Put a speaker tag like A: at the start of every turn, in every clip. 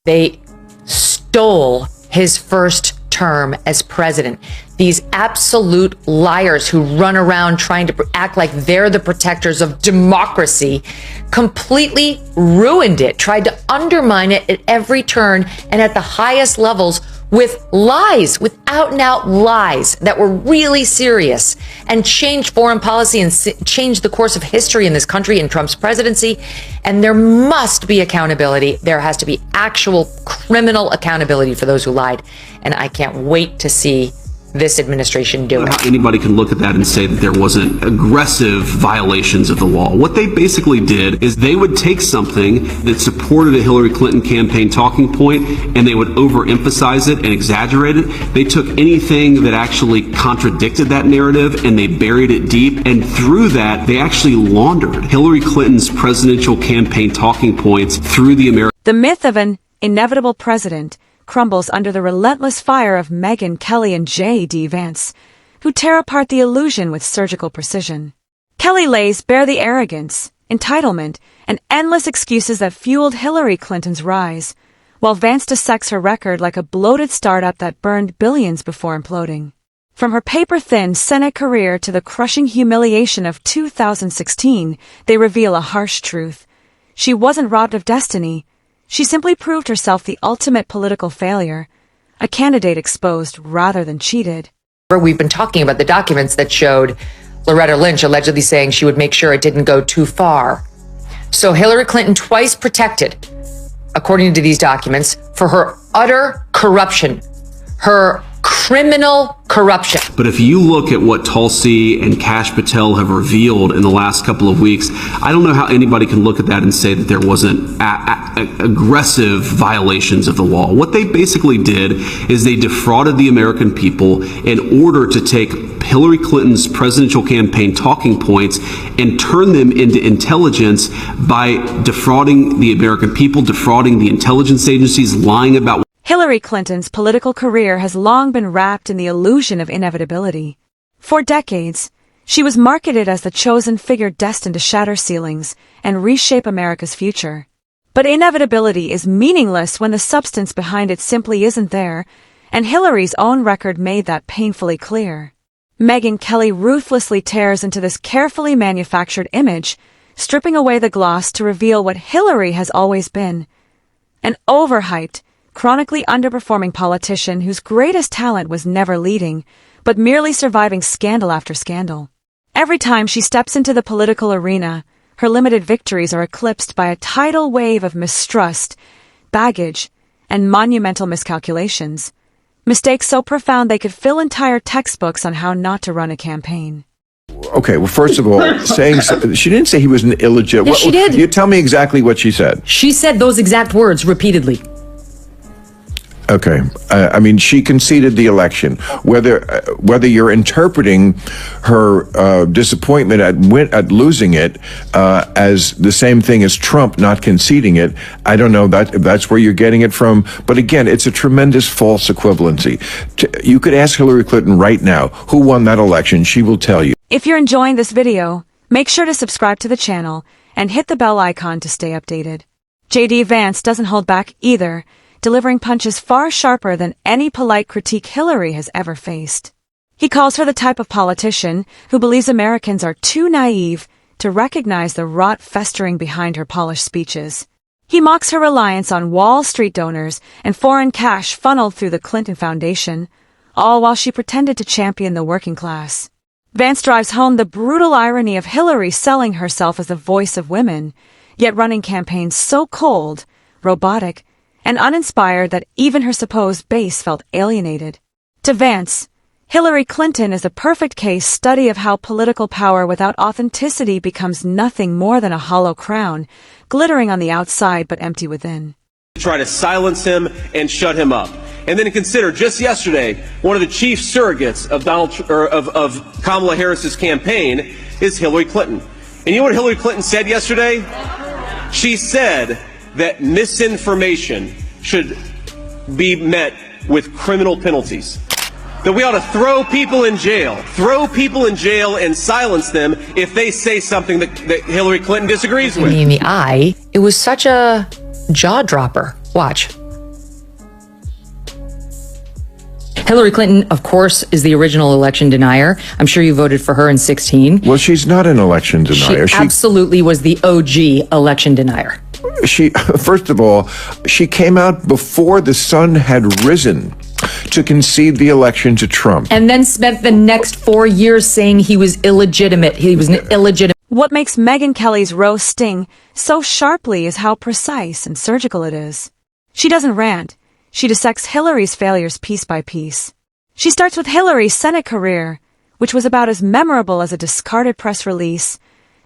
A: They stole his first term as president. These absolute liars who run around trying to act like they're the protectors of democracy completely ruined it, tried to undermine it at every turn and at the highest levels with lies, with out and out lies that were really serious, and changed foreign policy and changed the course of history in this country in Trump's presidency. And there must be accountability. There has to be actual criminal accountability for those who lied. And I can't wait to see this administration do it.
B: How anybody can look at that and say that there wasn't aggressive violations of the law. What they basically did is they would take something that supported a Hillary Clinton campaign talking point and they would overemphasize it and exaggerate it. They took anything that actually contradicted that narrative and they buried it deep, and through that they actually laundered Hillary Clinton's presidential campaign talking points through the American.
C: The myth of an inevitable president crumbles under the relentless fire of Megyn Kelly and J.D. Vance, who tear apart the illusion with surgical precision. Kelly lays bare the arrogance, entitlement, and endless excuses that fueled Hillary Clinton's rise, while Vance dissects her record like a bloated startup that burned billions before imploding. From her paper-thin Senate career to the crushing humiliation of 2016, they reveal a harsh truth. She wasn't robbed of destiny. She simply proved herself the ultimate political failure, a candidate exposed rather than cheated.
A: We've been talking about the documents that showed Loretta Lynch allegedly saying she would make sure it didn't go too far. So Hillary Clinton twice protected, according to these documents, for her utter corruption, her criminal corruption.
B: But if you look at what Tulsi and Kash Patel have revealed in the last couple of weeks, I don't know how anybody can look at that and say that there wasn't aggressive violations of the law. What they basically did is they defrauded the American people in order to take Hillary Clinton's presidential campaign talking points and turn them into intelligence by defrauding the American people, defrauding the intelligence agencies, lying about.
C: Hillary Clinton's political career has long been wrapped in the illusion of inevitability. For decades, she was marketed as the chosen figure destined to shatter ceilings and reshape America's future. But inevitability is meaningless when the substance behind it simply isn't there, and Hillary's own record made that painfully clear. Megyn Kelly ruthlessly tears into this carefully manufactured image, stripping away the gloss to reveal what Hillary has always been: an overhyped, chronically underperforming politician whose greatest talent was never leading, but merely surviving scandal after scandal. Every time she steps into the political arena, her limited victories are eclipsed by a tidal wave of mistrust, baggage, and monumental miscalculations. Mistakes so profound they could fill entire textbooks on how not to run a campaign.
D: Okay, well, first of all, she didn't say he was an illegitimate.
A: Yes, she did.
D: You tell me exactly what she said.
A: She said those exact words repeatedly.
D: Okay, I mean, she conceded the election. Whether you're interpreting her disappointment at losing it as the same thing as Trump not conceding it, I don't know if that's where you're getting it from. But again, it's a tremendous false equivalency. You could ask Hillary Clinton right now who won that election. She will tell you.
C: If you're enjoying this video, make sure to subscribe to the channel and hit the bell icon to stay updated. J.D. Vance doesn't hold back either, delivering punches far sharper than any polite critique Hillary has ever faced. He calls her the type of politician who believes Americans are too naive to recognize the rot festering behind her polished speeches. He mocks her reliance on Wall Street donors and foreign cash funneled through the Clinton Foundation, all while she pretended to champion the working class. Vance drives home the brutal irony of Hillary selling herself as the voice of women, yet running campaigns so cold, robotic, and uninspired that even her supposed base felt alienated. To Vance, Hillary Clinton is a perfect case study of how political power without authenticity becomes nothing more than a hollow crown, glittering on the outside but empty within.
E: Try to silence him and shut him up. And then consider, just yesterday, one of the chief surrogates of of Kamala Harris's campaign is Hillary Clinton. And you know what Hillary Clinton said yesterday? She said that misinformation should be met with criminal penalties. That we ought to throw people in jail and silence them if they say something that Hillary Clinton disagrees with.
A: In the eye, it was such a jaw dropper. Watch. Hillary Clinton, of course, is the original election denier. I'm sure you voted for her in 2016.
D: Well, she's not an election denier.
A: She absolutely was the OG election denier.
D: She, first of all, she came out before the sun had risen to concede the election to Trump.
A: And then spent the next 4 years saying he was illegitimate. He was an illegitimate.
C: What makes Megyn Kelly's roast sting so sharply is how precise and surgical it is. She doesn't rant. She dissects Hillary's failures piece by piece. She starts with Hillary's Senate career, which was about as memorable as a discarded press release.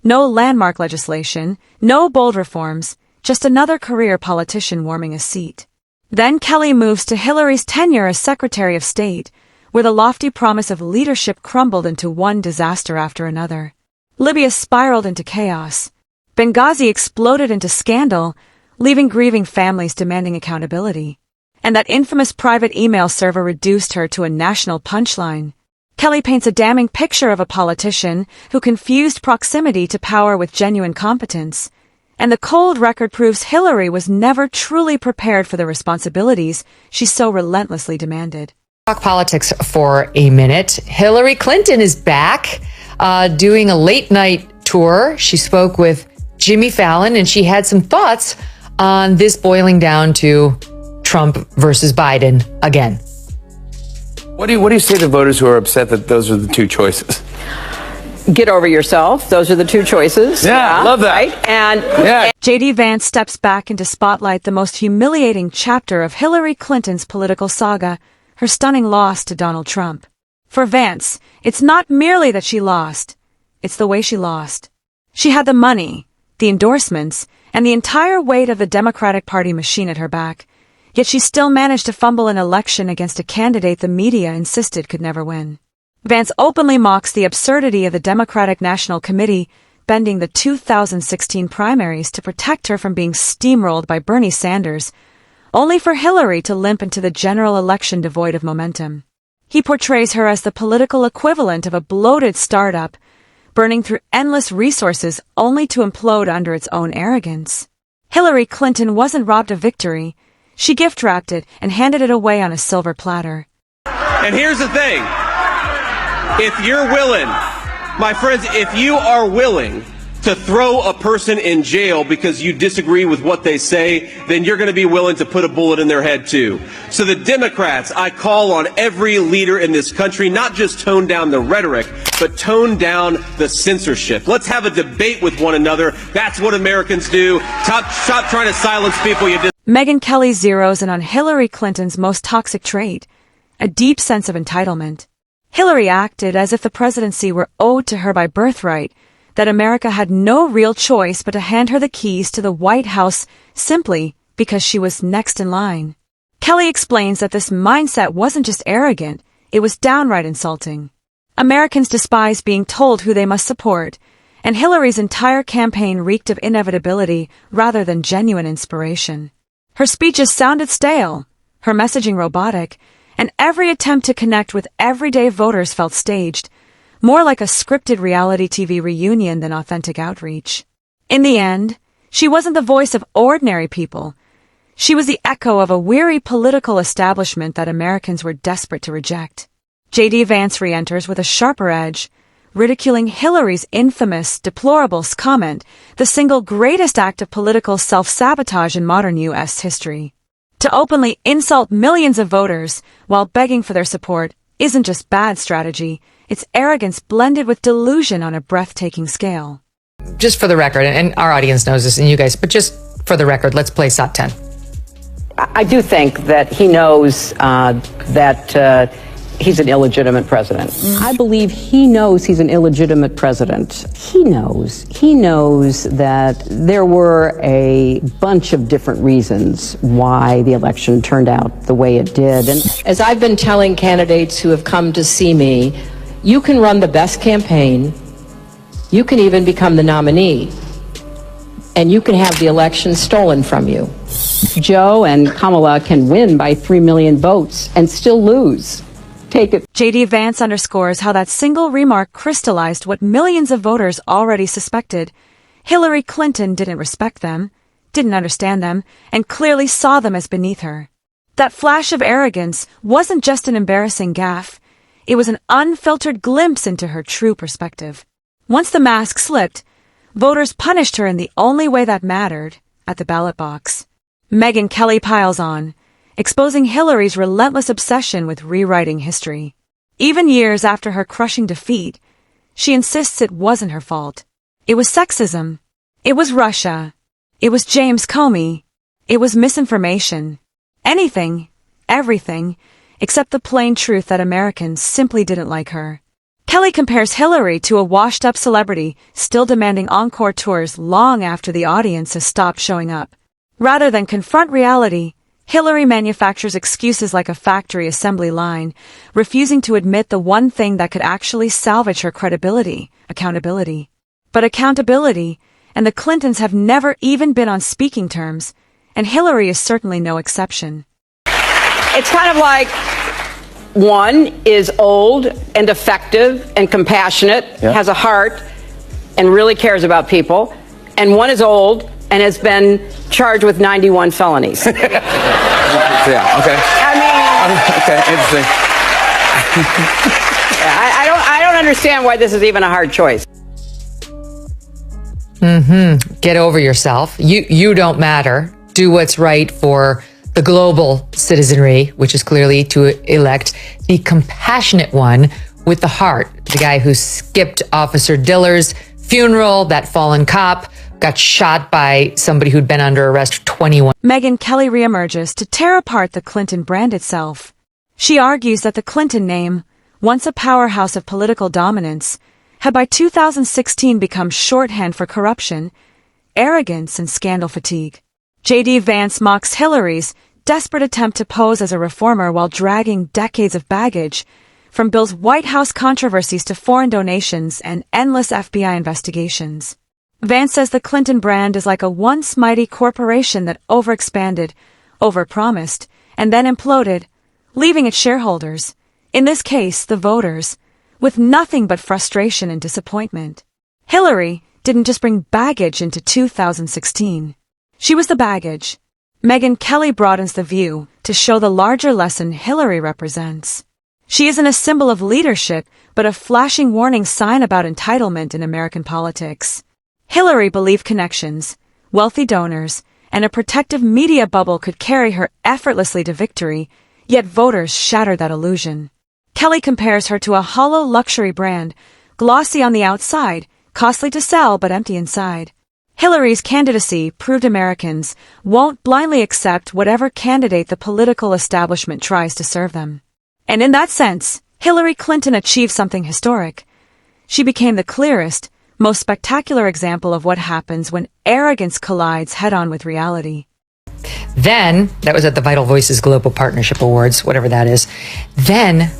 C: No landmark legislation, no bold reforms, just another career politician warming a seat. Then Kelly moves to Hillary's tenure as Secretary of State, where the lofty promise of leadership crumbled into one disaster after another. Libya spiraled into chaos. Benghazi exploded into scandal, leaving grieving families demanding accountability. And that infamous private email server reduced her to a national punchline. Kelly paints a damning picture of a politician who confused proximity to power with genuine competence. And the cold record proves Hillary was never truly prepared for the responsibilities she so relentlessly demanded.
A: Talk politics for a minute. Hillary Clinton is back, doing a late night tour. She spoke with Jimmy Fallon, and she had some thoughts on this boiling down to Trump versus Biden again.
F: What do you say to voters who are upset that those are the two choices?
G: Get over yourself. Those are the two choices.
F: Yeah, love that.
G: Right? And
C: JD Vance steps back into spotlight the most humiliating chapter of Hillary Clinton's political saga, her stunning loss to Donald Trump. For Vance, it's not merely that she lost, it's the way she lost. She had the money, the endorsements, and the entire weight of the Democratic Party machine at her back, yet she still managed to fumble an election against a candidate the media insisted could never win. Vance openly mocks the absurdity of the Democratic National Committee bending the 2016 primaries to protect her from being steamrolled by Bernie Sanders, only for Hillary to limp into the general election devoid of momentum. He portrays her as the political equivalent of a bloated startup, burning through endless resources only to implode under its own arrogance. Hillary Clinton wasn't robbed of victory. She gift-wrapped it and handed it away on a silver platter.
E: And here's the thing. If you're willing, my friends, if you are willing to throw a person in jail because you disagree with what they say, then you're going to be willing to put a bullet in their head too. So the Democrats, I call on every leader in this country, not just tone down the rhetoric, but tone down the censorship. Let's have a debate with one another. That's what Americans do. Stop trying to silence people you disagree.
C: Megyn Kelly zeroes in on Hillary Clinton's most toxic trait, a deep sense of entitlement. Hillary acted as if the presidency were owed to her by birthright, that America had no real choice but to hand her the keys to the White House simply because she was next in line. Kelly explains that this mindset wasn't just arrogant, it was downright insulting. Americans despise being told who they must support, and Hillary's entire campaign reeked of inevitability rather than genuine inspiration. Her speeches sounded stale, her messaging robotic, and every attempt to connect with everyday voters felt staged, more like a scripted reality TV reunion than authentic outreach. In the end, she wasn't the voice of ordinary people. She was the echo of a weary political establishment that Americans were desperate to reject. JD Vance re-enters with a sharper edge, ridiculing Hillary's infamous, deplorable comment, the single greatest act of political self-sabotage in modern U.S. history. To openly insult millions of voters while begging for their support isn't just bad strategy, it's arrogance blended with delusion on a breathtaking scale.
A: Just for the record, and our audience knows this and you guys, but just for the record, let's play SOT 10.
G: I do think that he knows that he's an illegitimate president. I believe he knows he's an illegitimate president. He knows that there were a bunch of different reasons why the election turned out the way it did. And as I've been telling candidates who have come to see me, you can run the best campaign, you can even become the nominee, and you can have the election stolen from you. Joe and Kamala can win by 3 million votes and still lose. Take it.
C: JD Vance underscores how that single remark crystallized what millions of voters already suspected. Hillary Clinton didn't respect them, didn't understand them, and clearly saw them as beneath her. That flash of arrogance wasn't just an embarrassing gaffe. It was an unfiltered glimpse into her true perspective. Once the mask slipped, voters punished her in the only way that mattered, at the ballot box. Megyn Kelly piles on, exposing Hillary's relentless obsession with rewriting history. Even years after her crushing defeat, she insists it wasn't her fault. It was sexism. It was Russia. It was James Comey. It was misinformation. Anything, everything, except the plain truth that Americans simply didn't like her. Kelly compares Hillary to a washed-up celebrity still demanding encore tours long after the audience has stopped showing up. Rather than confront reality, Hillary manufactures excuses like a factory assembly line, refusing to admit the one thing that could actually salvage her credibility: accountability. But accountability, and the Clintons have never even been on speaking terms, and Hillary is certainly no exception.
G: It's kind of like one is old and effective and compassionate, has a heart, and really cares about people, and one is old and has been charged with 91 felonies.
F: Yeah, okay.
G: I mean,
F: Okay, interesting.
G: I don't understand why this is even a hard choice.
A: Get over yourself. You don't matter. Do what's right for the global citizenry, which is clearly to elect the compassionate one with the heart. The guy who skipped Officer Diller's funeral, that fallen cop, got shot by somebody who'd been under arrest for 21.
C: Megyn Kelly reemerges to tear apart the Clinton brand itself. She argues that the Clinton name, once a powerhouse of political dominance, had by 2016 become shorthand for corruption, arrogance, and scandal fatigue. J.D. Vance mocks Hillary's desperate attempt to pose as a reformer while dragging decades of baggage, from Bill's White House controversies to foreign donations and endless FBI investigations. Vance says the Clinton brand is like a once mighty corporation that overexpanded, overpromised, and then imploded, leaving its shareholders, in this case the voters, with nothing but frustration and disappointment. Hillary didn't just bring baggage into 2016. She was the baggage. Megyn Kelly broadens the view to show the larger lesson Hillary represents. She isn't a symbol of leadership, but a flashing warning sign about entitlement in American politics. Hillary believed connections, wealthy donors, and a protective media bubble could carry her effortlessly to victory, yet voters shattered that illusion. Kelly compares her to a hollow luxury brand, glossy on the outside, costly to sell but empty inside. Hillary's candidacy proved Americans won't blindly accept whatever candidate the political establishment tries to serve them. And in that sense, Hillary Clinton achieved something historic. She became the clearest, most spectacular example of what happens when arrogance collides head-on with reality.
A: Then, that was at the Vital Voices Global Partnership Awards, whatever that is. Then,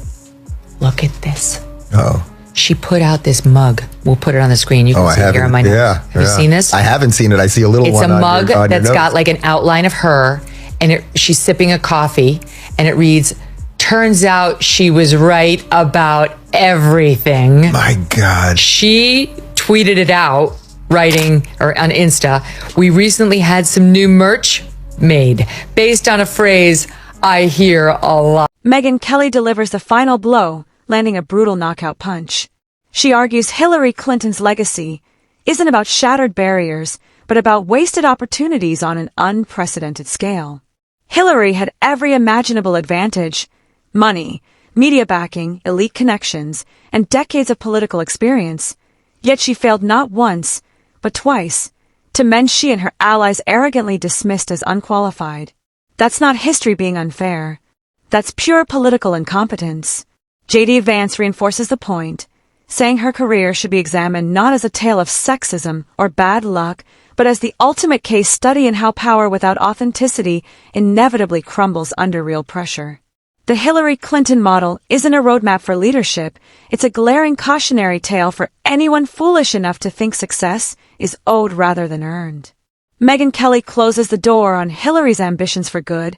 A: look at this.
H: Oh.
A: She put out this mug. We'll put it on the screen. You can see it here on my notes.
H: Yeah,
A: Have you seen this?
H: I haven't seen it. I see a little
A: It's
H: one
A: a
H: on
A: mug
H: your
A: that's
H: notes.
A: got like an outline of her, and she's sipping a coffee, and it reads, "Turns out she was right about everything."
H: My God.
A: She tweeted it out, writing, or on Insta, "We recently had some new merch made based on a phrase I hear a lot."
C: Megyn Kelly delivers the final blow, landing a brutal knockout punch. She argues Hillary Clinton's legacy isn't about shattered barriers, but about wasted opportunities on an unprecedented scale. Hillary had every imaginable advantage: money, media backing, elite connections, and decades of political experience. Yet she failed not once, but twice, to men she and her allies arrogantly dismissed as unqualified. That's not history being unfair. That's pure political incompetence. J.D. Vance reinforces the point, saying her career should be examined not as a tale of sexism or bad luck, but as the ultimate case study in how power without authenticity inevitably crumbles under real pressure. The Hillary Clinton model isn't a roadmap for leadership. It's a glaring cautionary tale for anyone foolish enough to think success is owed rather than earned. Megyn Kelly closes the door on Hillary's ambitions for good,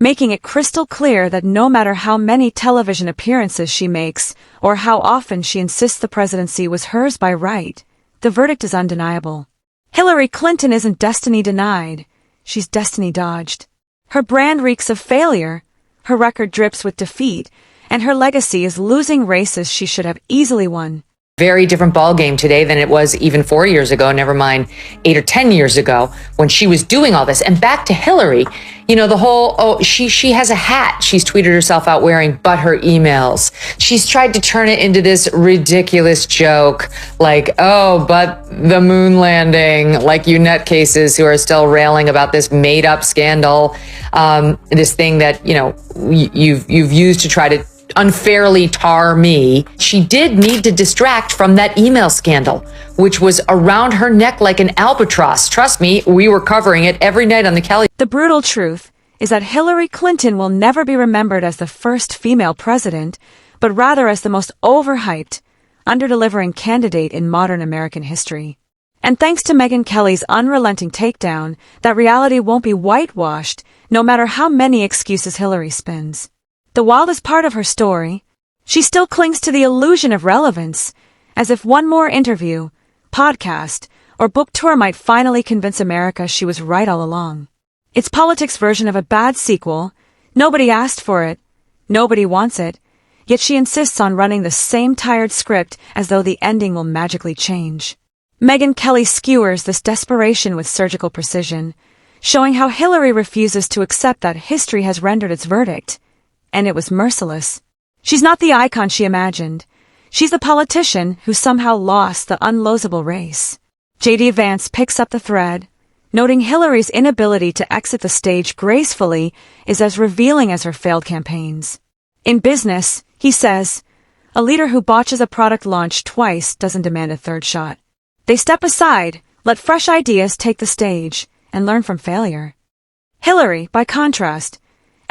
C: making it crystal clear that no matter how many television appearances she makes or how often she insists the presidency was hers by right, the verdict is undeniable. Hillary Clinton isn't destiny denied, she's destiny dodged. Her brand reeks of failure, her record drips with defeat, and her legacy is losing races she should have easily won.
A: Very different ball game today than it was even 4 years ago, never mind 8 or 10 years ago when she was doing all this. And back to Hillary, you know, the whole, she has a hat she's tweeted herself out wearing, but her emails. She's tried to turn it into this ridiculous joke, like, oh, but the moon landing, like you nutcases who are still railing about this made up scandal, this thing that, you know, you've used to try to unfairly tar me. She did need to distract from that email scandal, which was around her neck like an albatross. Trust me, we were covering it every night on the Kelly.
C: The brutal truth is that Hillary Clinton will never be remembered as the first female president, but rather as the most overhyped, under-delivering candidate in modern American history. And thanks to Megyn Kelly's unrelenting takedown, that reality won't be whitewashed, no matter how many excuses Hillary spins. The wildest part of her story, she still clings to the illusion of relevance, as if one more interview, podcast, or book tour might finally convince America she was right all along. It's politics' version of a bad sequel. Nobody asked for it. Nobody wants it. Yet she insists on running the same tired script as though the ending will magically change. Megyn Kelly skewers this desperation with surgical precision, showing how Hillary refuses to accept that history has rendered its verdict. And it was merciless. She's not the icon she imagined. She's the politician who somehow lost the unlosable race. J.D. Vance picks up the thread, noting Hillary's inability to exit the stage gracefully is as revealing as her failed campaigns. In business, he says, a leader who botches a product launch twice doesn't demand a third shot. They step aside, let fresh ideas take the stage, and learn from failure. Hillary, by contrast,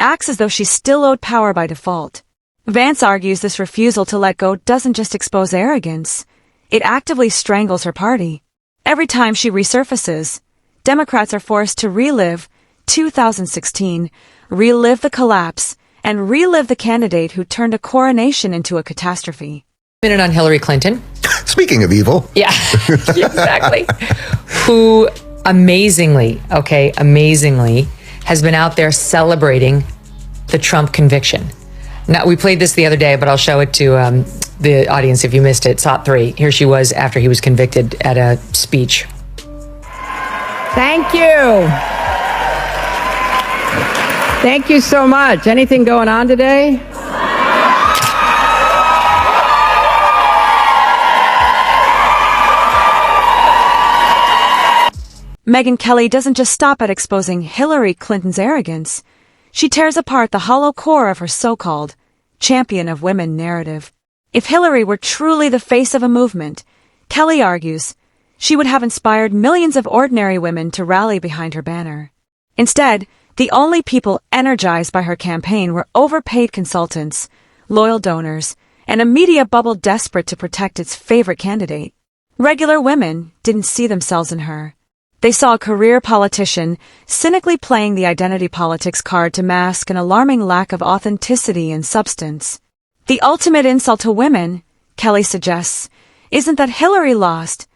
C: acts as though she's still owed power by default. Vance argues this refusal to let go doesn't just expose arrogance, it actively strangles her party. Every time she resurfaces, Democrats are forced to relive 2016, relive the collapse, and relive the candidate who turned a coronation into a catastrophe.
A: Minute on Hillary Clinton.
H: Speaking of evil.
A: Yeah, exactly. Who amazingly, has been out there celebrating the Trump conviction. Now, we played this the other day, but I'll show it to the audience if you missed it. SOT 3. Here she was after he was convicted at a speech.
I: Thank you. Thank you so much. Anything going on today?
C: Megyn Kelly doesn't just stop at exposing Hillary Clinton's arrogance. She tears apart the hollow core of her so-called champion of women narrative. If Hillary were truly the face of a movement, Kelly argues, she would have inspired millions of ordinary women to rally behind her banner. Instead, the only people energized by her campaign were overpaid consultants, loyal donors, and a media bubble desperate to protect its favorite candidate. Regular women didn't see themselves in her. They saw a career politician cynically playing the identity politics card to mask an alarming lack of authenticity and substance. The ultimate insult to women, Kelly suggests, isn't that Hillary lost.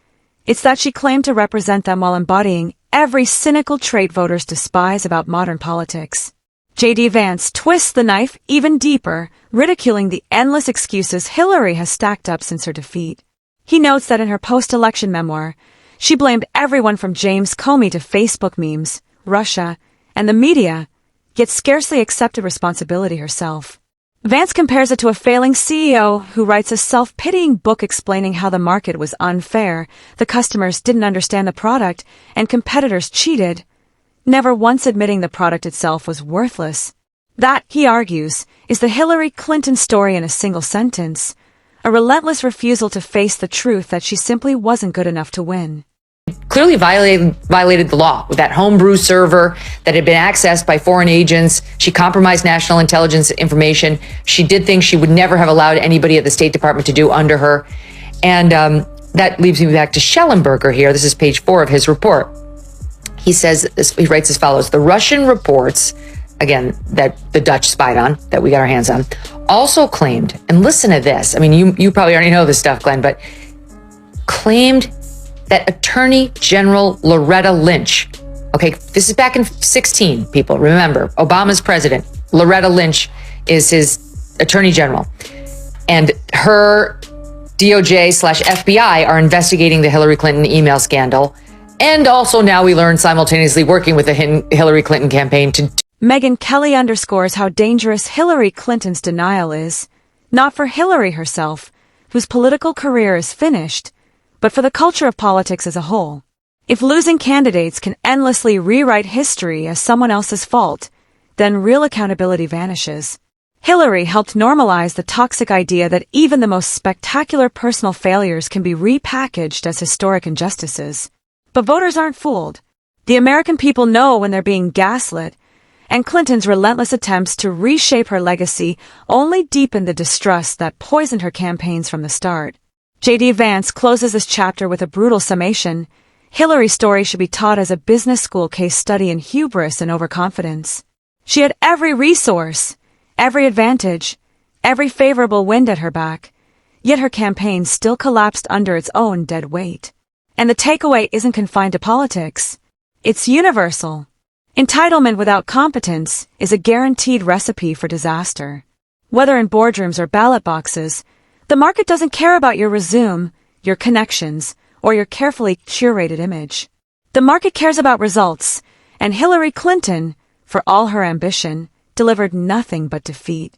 C: It's that she claimed to represent them while embodying every cynical trait voters despise about modern politics. J.D. Vance twists the knife even deeper, ridiculing the endless excuses Hillary has stacked up since her defeat. He notes that in her post-election memoir, she blamed everyone from James Comey to Facebook memes, Russia, and the media, yet scarcely accepted responsibility herself. Vance compares it to a failing CEO who writes a self-pitying book explaining how the market was unfair, the customers didn't understand the product, and competitors cheated, never once admitting the product itself was worthless. That, he argues, is the Hillary Clinton story in a single sentence, a relentless refusal to face the truth that she simply wasn't good enough to win.
A: Clearly violated the law with that homebrew server that had been accessed by foreign agents. She compromised national intelligence information. She did things she would never have allowed anybody at the State Department to do under her. And that leaves me back to Schellenberger here. This is page 4 of his report. He says, he writes as follows: the Russian reports, again, that the Dutch spied on, that we got our hands on, also claimed, and listen to this, I mean, you probably already know this stuff, Glenn, but claimed that Attorney General Loretta Lynch Okay, this is back in 16, people. Remember, Obama's president. Loretta Lynch is his attorney general. And her DOJ/FBI are investigating the Hillary Clinton email scandal. And also now we learn simultaneously working with the Hillary Clinton campaign to...
C: Megyn Kelly underscores how dangerous Hillary Clinton's denial is, not for Hillary herself, whose political career is finished, but for the culture of politics as a whole. If losing candidates can endlessly rewrite history as someone else's fault, then real accountability vanishes. Hillary helped normalize the toxic idea that even the most spectacular personal failures can be repackaged as historic injustices. But voters aren't fooled. The American people know when they're being gaslit, and Clinton's relentless attempts to reshape her legacy only deepened the distrust that poisoned her campaigns from the start. J.D. Vance closes this chapter with a brutal summation. Hillary's story should be taught as a business school case study in hubris and overconfidence. She had every resource, every advantage, every favorable wind at her back, yet her campaign still collapsed under its own dead weight. And the takeaway isn't confined to politics. It's universal. Entitlement without competence is a guaranteed recipe for disaster. Whether in boardrooms or ballot boxes, the market doesn't care about your resume, your connections, or your carefully curated image. The market cares about results, and Hillary Clinton, for all her ambition, delivered nothing but defeat.